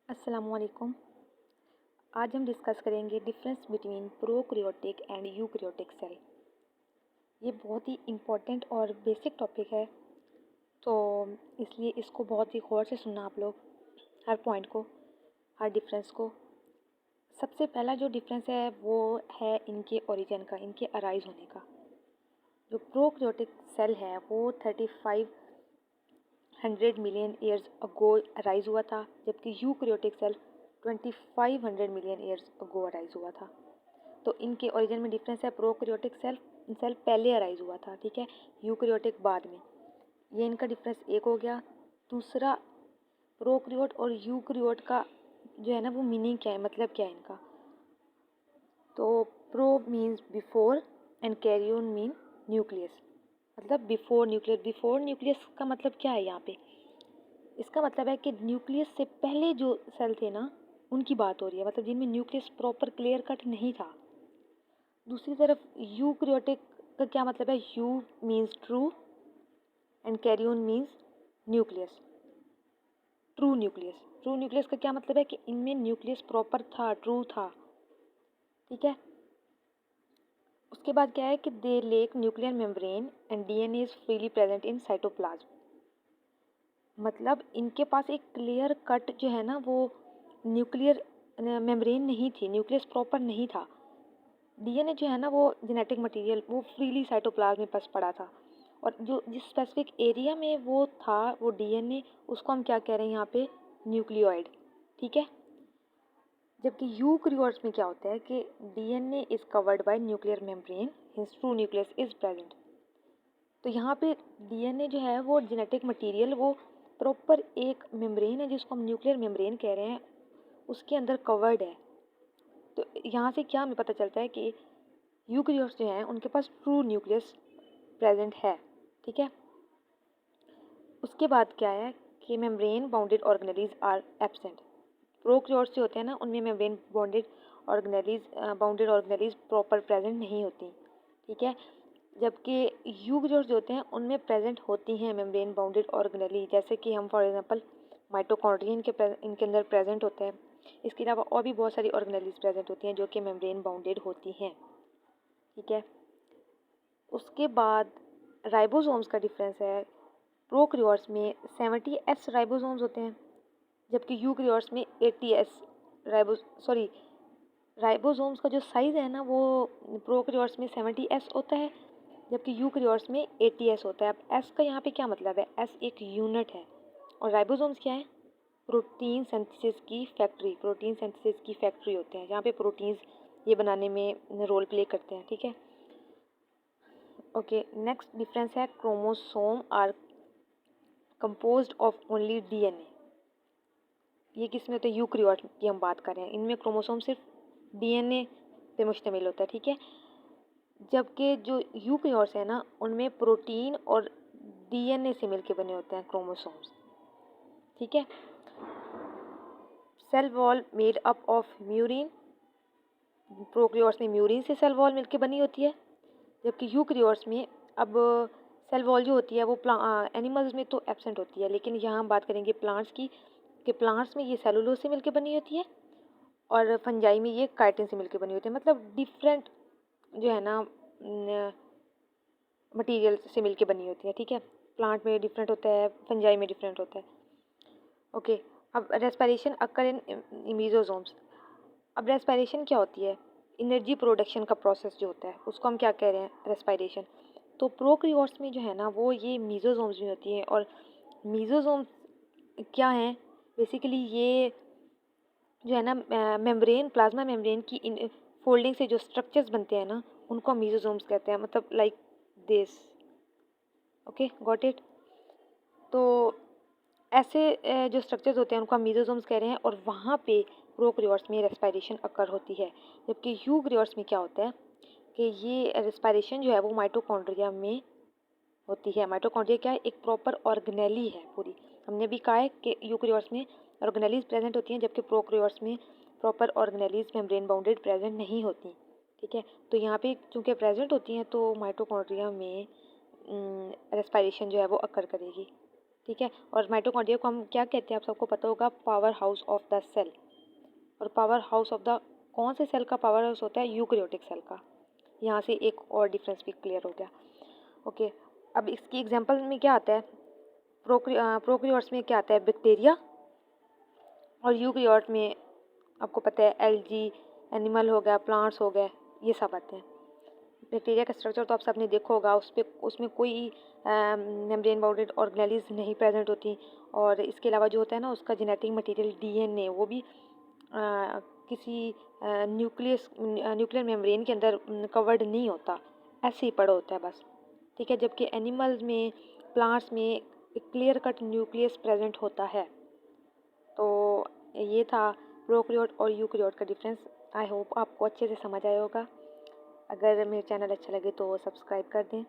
अस्सलामुअलैकुम। आज हम डिस्कस करेंगे difference between prokaryotic and eukaryotic cell. ये बहुत ही इम्पोर्टेंट और बेसिक टॉपिक है, तो इसलिए इसको बहुत ही गौर से सुनना आप लोग, हर पॉइंट को, हर डिफरेंस को। सबसे पहला जो डिफरेंस है वो है इनके ओरिजिन का, इनके अराइज होने का। जो प्रोकैरियोटिक सेल है वो 3500 मिलियन ईयर्स अगो अराइज हुआ था, जबकि eukaryotic cell 2500 million years ago arise हुआ था। तो इनके ओरिजिन में डिफरेंस है। प्रोकैरियोटिक सेल पहले अराइज हुआ था, ठीक है, यूकैरियोटिक बाद में। ये इनका डिफरेंस एक हो गया। दूसरा, प्रोकैरियोट और यूकैरियोट का जो है ना वो मीनिंग क्या है, मतलब क्या है इनका। तो pro means before and कैरियोन mean nucleus, मतलब बिफोर न्यूक्लियस। बिफोर न्यूक्लियस का मतलब क्या है यहाँ पे? इसका मतलब है कि न्यूक्लियस से पहले जो सेल थे ना उनकी बात हो रही है, मतलब जिनमें न्यूक्लियस प्रॉपर क्लियर कट नहीं था। दूसरी तरफ यूकैरियोटिक का क्या मतलब है? You means true and कैरियोन means nucleus, true nucleus. True nucleus का क्या मतलब है कि इनमें न्यूक्लियस प्रॉपर था, ट्रू था, ठीक है। उसके बाद क्या है कि they lack nuclear membrane and DNA is freely present in cytoplasm. मतलब इनके पास एक क्लियर कट जो है ना वो न्यूक्लियर मेम्ब्रेन नहीं थी, न्यूक्लियस प्रॉपर नहीं था। डीएनए जो है ना वो जेनेटिक मटेरियल वो फ्रीली साइटोप्लाज्म में बस पड़ा था, और जो जिस स्पेसिफिक एरिया में वो था वो डीएनए, उसको हम क्या कह रहे हैं यहाँ पे? न्यूक्लियोइड, ठीक है। जबकि यूकैरियोट्स में क्या होता है कि DNA is covered by nuclear membrane, hints true nucleus is present. तो यहाँ पे डीएनए जो है वो जेनेटिक मटेरियल वो प्रॉपर एक मेम्ब्रेन है जिसको हम न्यूक्लियर मेम्ब्रेन कह रहे हैं, उसके अंदर कवर्ड है। तो यहाँ से क्या हमें पता चलता है कि यूकैरियोट्स जो हैं उनके पास ट्रू न्यूक्लियस प्रेजेंट है, ठीक है। उसके बाद क्या है कि membrane bounded organelles are absent. Prokaryotes जो होते हैं ना उनमें membrane bounded organelles proper present नहीं होती, ठीक है। जबकि यूकैरियोट्स जो होते हैं उनमें प्रेजेंट होती हैं मेम्ब्रेन बाउंडेड ऑर्गेनेली, जैसे कि हम फॉर एग्जांपल माइटोकॉन्ड्रिया इनके अंदर प्रेजेंट होते हैं। इसके अलावा और भी बहुत सारी ऑर्गेनेलीज प्रेजेंट होती हैं जो कि मेम्ब्रेन बाउंडेड होती हैं, ठीक है। उसके बाद राइबोसोम्स का डिफरेंस है। प्रोकैरियोट्स में 70S राइबोसोम्स होते हैं, जबकि यूकैरियोट्स में 80S राइबोसोम्स का जो साइज़ है ना वो प्रोकैरियोट्स में 70S होता है, जबकि यूकैरियोट्स में 80S होता है। अब S का यहाँ पे क्या मतलब है? S एक यूनिट है, और राइबोसोम्स क्या है? प्रोटीन सिंथेसिस की फैक्ट्री, प्रोटीन सिंथेसिस की फैक्ट्री होते हैं जहाँ पे प्रोटीन्स ये बनाने में रोल प्ले करते हैं, ठीक है। ओके, नेक्स्ट डिफरेंस है chromosome are composed of only DNA. ये किस में होता है? यूकैरियोट की हम बात कर रहे हैं, इनमें क्रोमोसोम सिर्फ डीएनए पे मुश्तमिल होता है, ठीक है। जबकि जो यूकैरियोट्स है ना उनमें प्रोटीन और डीएनए से मिलके बने होते हैं क्रोमोसोम्स, ठीक है। Cell wall made up of murein. Prokaryotes में म्यूरिन से सेल वॉल मिलके बनी होती है, जबकि यूकैरियोट्स में अब सेल वॉल जो होती है वो एनिमल्स में तो एब्सेंट होती है, लेकिन यहाँ हम बात करेंगे प्लांट्स की, कि प्लांट्स में ये सेलुलोज से मिलके बनी होती है और फंजाई में ये काइटिन से मिलके बनी होती है। मतलब डिफरेंट जो है ना मटेरियल से मिलके बनी होती है, ठीक है। प्लांट में डिफरेंट होता है, फंजाई में डिफरेंट होता है। ओके, अब रेस्पिरेशन अकर इन मीजोसोम्स। अब रेस्पिरेशन क्या होती है? एनर्जी प्रोडक्शन का प्रोसेस जो होता है उसको हम क्या कह रहे हैं? रेस्पिरेशन। तो प्रोकैरियोट्स में जो है ना वो ये मीजोसोम्स में होती है, और मीजोसोम्स क्या हैं? बेसिकली ये जो है ना मेम्ब्रेन, प्लाज्मा मेम्ब्रेन की इन फोल्डिंग से जो स्ट्रक्चर्स बनते हैं ना उनको हम मीजोसोम्स कहते हैं, मतलब like this. Okay, got it. तो ऐसे जो स्ट्रक्चर्स होते हैं उनको हम मीजोसोम्स कह रहे हैं, और वहाँ पे प्रोकैरियोट्स में रेस्पिरेशन अकर होती है। जबकि यूकैरियोट्स में क्या होता है कि ये रेस्पिरेशन जो है वो माइटोकॉन्ड्रिया में होती है। माइटोकॉन्ड्रिया क्या है? एक प्रॉपर ऑर्गेनेली है पूरी। हमने भी कहा है कि यूकैरियोट्स में ऑर्गेनेलीज प्रेजेंट होती हैं, जबकि प्रोकैरियोट्स में proper organelles membrane bounded present नहीं होती, ठीक है। तो यहाँ पे चूँकि प्रेजेंट होती हैं तो माइटोकॉन्ड्रिया में रेस्पिरेशन जो है वो अकर करेगी, ठीक है। और माइटोकॉन्ड्रिया को हम क्या कहते हैं, आप सबको पता होगा, power house of the cell. और पावर हाउस ऑफ द कौन से सेल का पावर हाउस होता है? यूकैरियोटिक सेल का। यहाँ से एक और डिफरेंस भी क्लियर हो गया। ओके, अब इसकी एग्जांपल में क्या आता है? प्रोकैरियोट्स में क्या आता है? बैक्टीरिया। और यूकैरियोट में आपको पता है एल्गी, एनिमल हो गया, प्लांट्स हो गए, ये सब आते हैं। बैक्टीरिया का स्ट्रक्चर तो आप सबने देखा होगा, उसमें कोई मेम्ब्रेन बाउंडेड ऑर्गेनेल्स नहीं प्रेजेंट होती। और इसके अलावा जो होता है ना, उसका जेनेटिक मटेरियल डीएनए वो भी किसी न्यूक्लियर मेम्ब्रेन के अंदर कवर्ड नहीं होता, ऐसे ही पड़ा होता है बस। ठीक है, जबकि एनिमल्स में, प्लांट्स में एक क्लियर कट न्यूक्लियस प्रेजेंट होता है। तो ये था प्रोकैरियोट और यूकैरियोट का डिफरेंस। आई होप आपको अच्छे से समझ आया होगा। अगर मेरे चैनल अच्छा लगे तो सब्सक्राइब कर दें।